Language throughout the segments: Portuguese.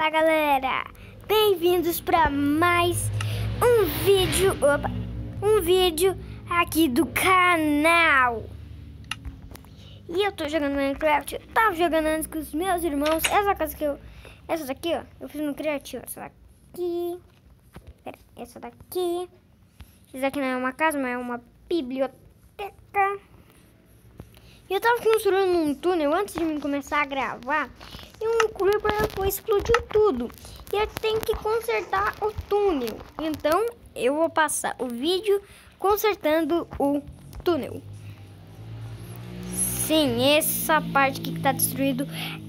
Fala galera, bem-vindos para mais um vídeo aqui do canal. E eu tô jogando Minecraft, eu tava jogando antes com os meus irmãos. Essa daqui, ó, eu fiz no criativo. Essa daqui. Isso daqui não é uma casa, mas é uma biblioteca. E eu tava construindo um túnel antes de mim começar a gravar. E um creeper foi explodiu tudo. E eu tenho que consertar o túnel. Então eu vou passar o vídeo consertando o túnel. Sim, essa parte aqui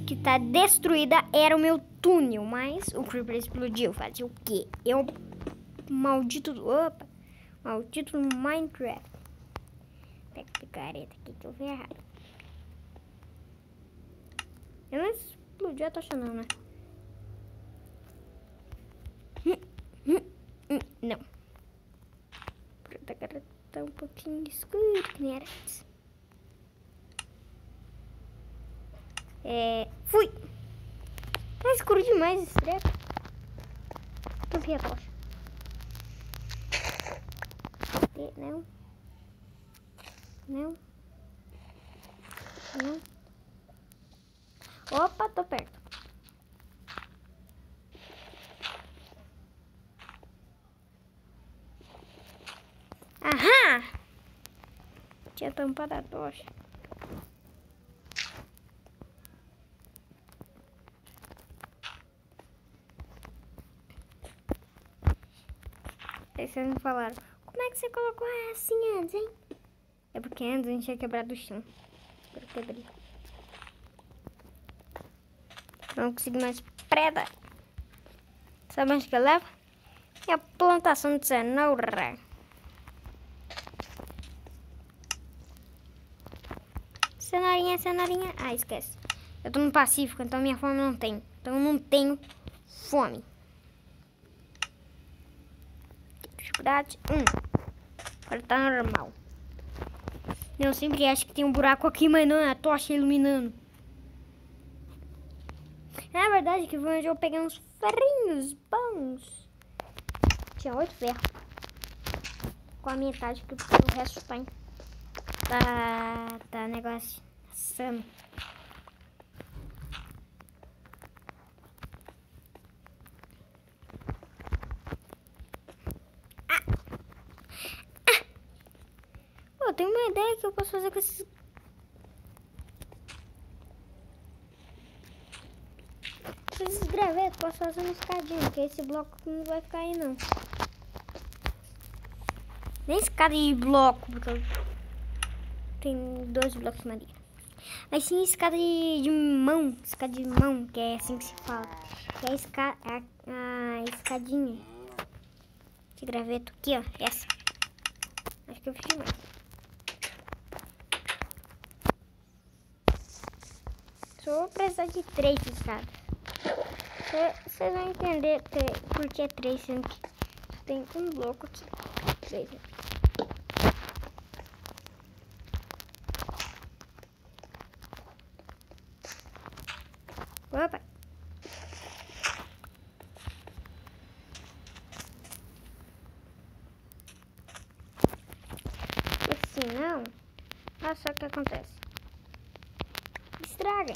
que tá destruída era o meu túnel. Mas o creeper explodiu. Fazia o quê? Maldito do Minecraft. Pega a picareta aqui que eu vi errado. Eu não explodiu a tocha não, né? Não. Agora tá um pouquinho escuro que nem era antes. Fui! Tá escuro demais esse treco. Eu vi a tocha. Não. Não. Não. Opa, tô perto. Aham! Tinha tampado a tocha. Aí vocês me falaram, como é que você colocou assim antes, hein? É porque antes a gente tinha quebrado o chão. Agora eu quebrei. Não consegui mais preda. Sabe onde que eu levo? É a plantação de cenoura. Cenourinha. Ah, esquece. Eu tô no Pacífico, então minha fome não tem. Então eu não tenho fome. Dificuldade 1. Agora tá normal. Eu sempre acho que tem um buraco aqui, mas não é a tocha iluminando. Na verdade, que foi onde eu peguei uns ferrinhos bons. Tinha 8 ferros. Com a metade, que o resto tá negócio assando. Eu tenho uma ideia que eu posso fazer com esses... Esses gravetos, posso fazer uma escadinha, porque esse bloco não vai ficar aí não. Nem escada de bloco, porque tem 12 blocos de madeira. Mas sim escada de mão, que é assim que se fala. Que é a escadinha de graveto aqui, ó, essa. Acho que eu fiz mais. Só vou precisar de 3 escadas. Vocês vão entender por que 3, sendo que tem um bloco aqui. 3 aqui. Opa! Porque senão, olha só o que acontece. Estraga.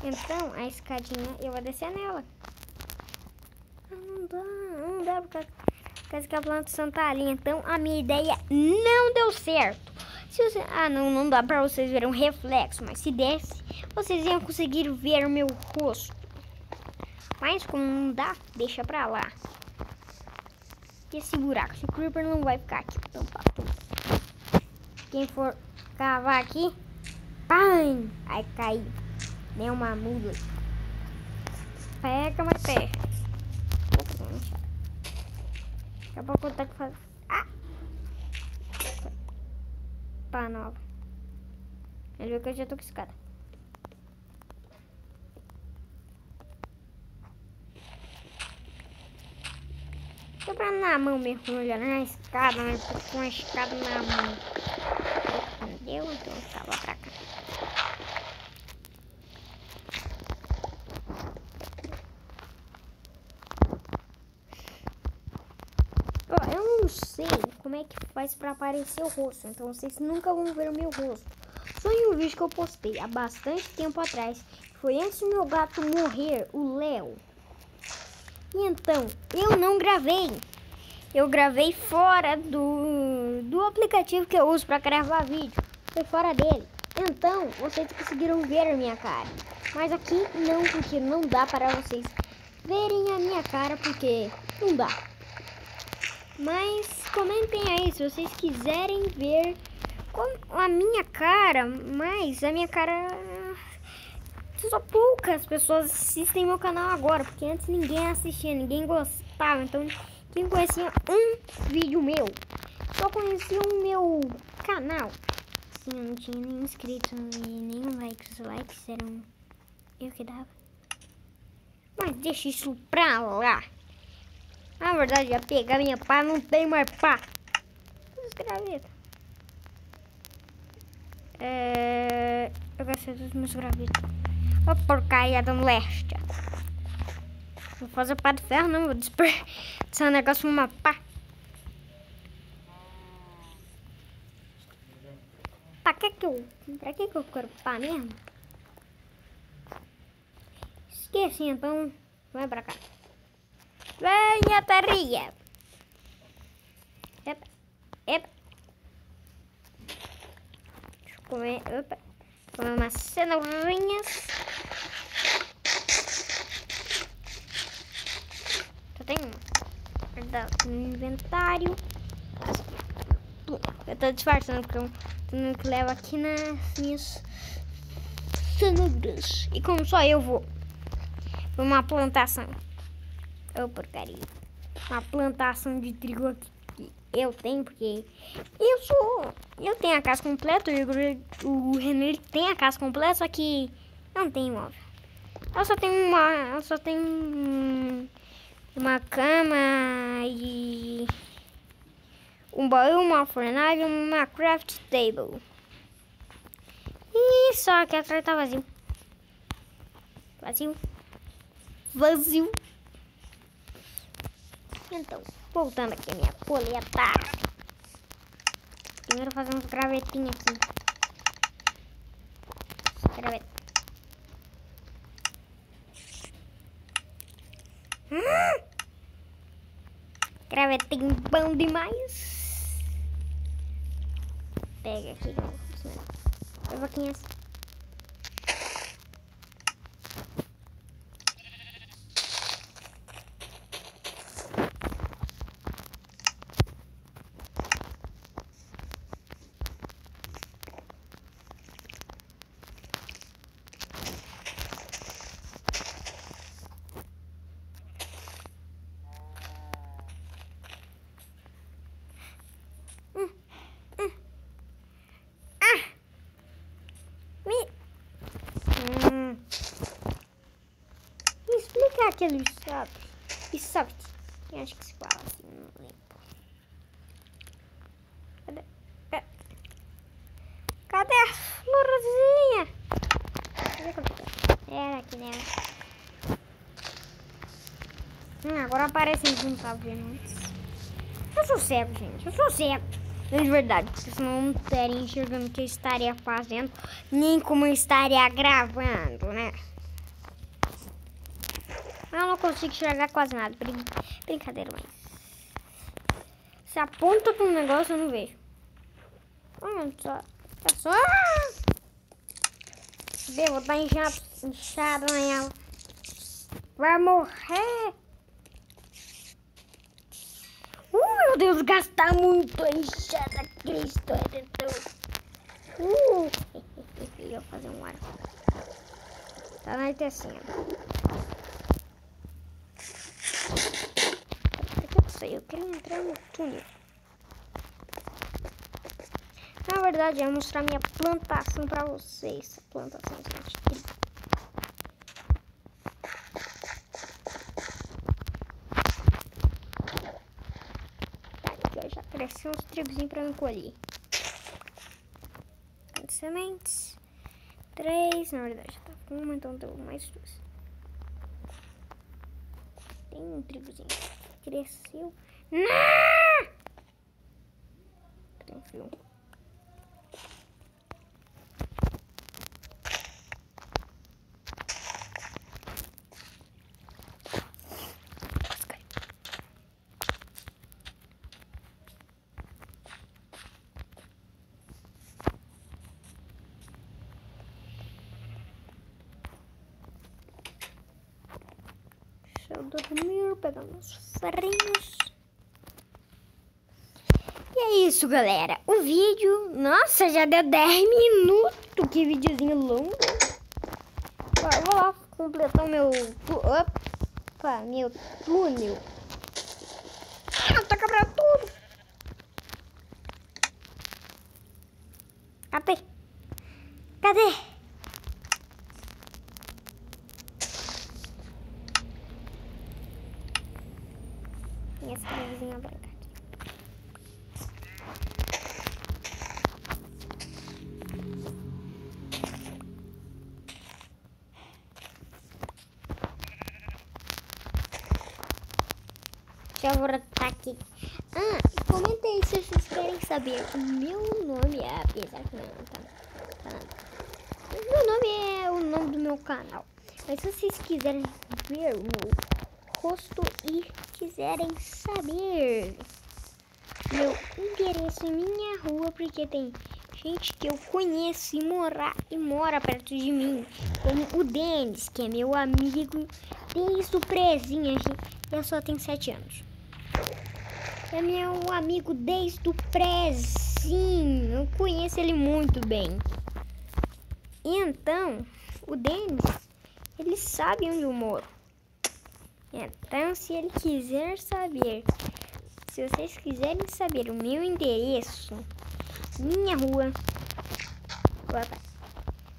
Então, a escadinha, eu vou descer nela. Não dá, porque a plantação tá ali. Então, a minha ideia não deu certo. Se você, não dá pra vocês verem um reflexo, mas se desse, vocês iam conseguir ver o meu rosto. Mas, como não dá, deixa pra lá. E esse buraco, esse creeper não vai ficar aqui. Então, quem for cavar aqui, pam! Aí caiu. Nem uma mula. Pega, mas pega. Daqui a pouco eu tenho que fazer. Pá, nova. Ele viu que eu já tô com escada. Tô pra na mão mesmo, olhando na escada, mas tô com a escada na mão. Entendeu? Então eu tava pra cá. não sei como é que faz pra aparecer o rosto, então vocês nunca vão ver o meu rosto. Só em um vídeo que eu postei há bastante tempo atrás. Foi antes do meu gato morrer, o Léo. E então, eu não gravei. Eu gravei fora do aplicativo que eu uso pra gravar vídeo. Foi fora dele. Então, vocês conseguiram ver a minha cara. Mas aqui não, porque não dá para vocês verem a minha cara, porque não dá. Mas comentem aí se vocês quiserem ver a minha cara, mas a minha cara... Só poucas pessoas assistem meu canal agora, porque antes ninguém assistia, ninguém gostava. Então, quem conhecia um vídeo meu, só conhecia o meu canal. Sim, eu não tinha nenhum inscrito e nenhum like. Os likes eram eu que dava. Mas deixa isso pra lá. Na verdade, ia pegar minha pá, não tem mais pá. Os gravetos. Eu gostei dos meus gravetos. Ô porcaria da moléstia. Vou fazer pá de ferro, não. Vou desperdiçar um negócio numa pá. Pra que eu quero pá mesmo? Esqueci, então. Vai pra cá. Venha, terria. Epa, epa. Deixa eu comer, opa. Comer umas cenourinhas. Só tem uma. No inventário. Eu tô disfarçando porque eu tenho que levar aqui nas minhas cenouras. E como só eu vou pra uma plantação. Ô porcaria. Uma plantação de trigo aqui. Eu tenho, porque eu tenho a casa completa, o René tem a casa completa, só que eu não tenho imóvel. Eu só tenho uma cama e um baú, uma fornalha, uma craft table. E só que atrás tá vazio. Vazio. Então, voltando aqui a minha coleta. Primeiro fazer uns gravetinhos aqui. Graveto. Gravetinho bom demais. Pega aqui. Leva 500. Me explica aquele soft. Eu acho que se fala assim, não lembro. Cadê a florzinha? Era aqui, né? Agora aparece que não tava vendo antes. Eu sou cego, gente. Eu sou cego. De verdade, porque senão eu não estaria enxergando o que eu estaria fazendo, nem como eu estaria gravando, né? Eu não consigo enxergar quase nada. Brincadeira, mas... Se aponta para um negócio, eu não vejo. Só... Vou estar inchada nela. Vai morrer. Meu Deus, gastar muito a enxada, Cristo Redentor. Eu ia fazer um arco. Tá na tecendo. Eu quero entrar no túnel. Na verdade, eu vou mostrar minha plantação pra vocês. Plantação, gente. Já cresceu uns trigozinhos pra me colher. Sementes. 3, na verdade já tá com uma, então deu mais 2. Tem um trigozinho. Cresceu. Não! viu? Deixa eu dormir, pegar meus ferrinhos. E é isso, galera. O vídeo... Nossa, já deu 10 minutos. Que videozinho longo. Eu vou lá completar o meu... Opa, meu túnel. Ah, tá quebrando tudo. Cadê? Cadê? Minha escravizinha branca aqui. Já vou botar aqui. Comenta aí se vocês querem saber o meu nome. Apesar que não, tá. Meu nome é o nome do meu canal. Mas se vocês quiserem ver o meu rosto e quiserem saber meu endereço em minha rua, porque tem gente que eu conheço e mora perto de mim, como o Denis, que é meu amigo desde o prezinho, eu só tenho 7 anos. É meu amigo desde o prezinho, eu conheço ele muito bem. Então, o Denis, ele sabe onde eu moro. Então, se ele quiser saber, se vocês quiserem saber o meu endereço, minha rua,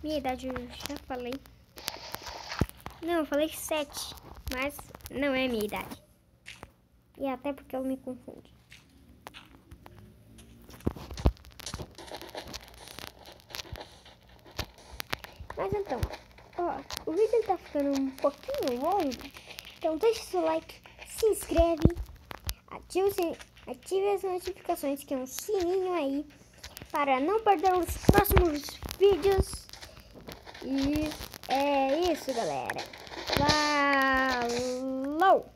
minha idade eu já falei. Não, eu falei 7, mas não é minha idade. E até porque eu me confundi. Mas então, o vídeo tá ficando um pouquinho longo. Então deixa seu like, se inscreve, ative as notificações, que é um sininho aí, para não perder os próximos vídeos. E é isso, galera. Falou!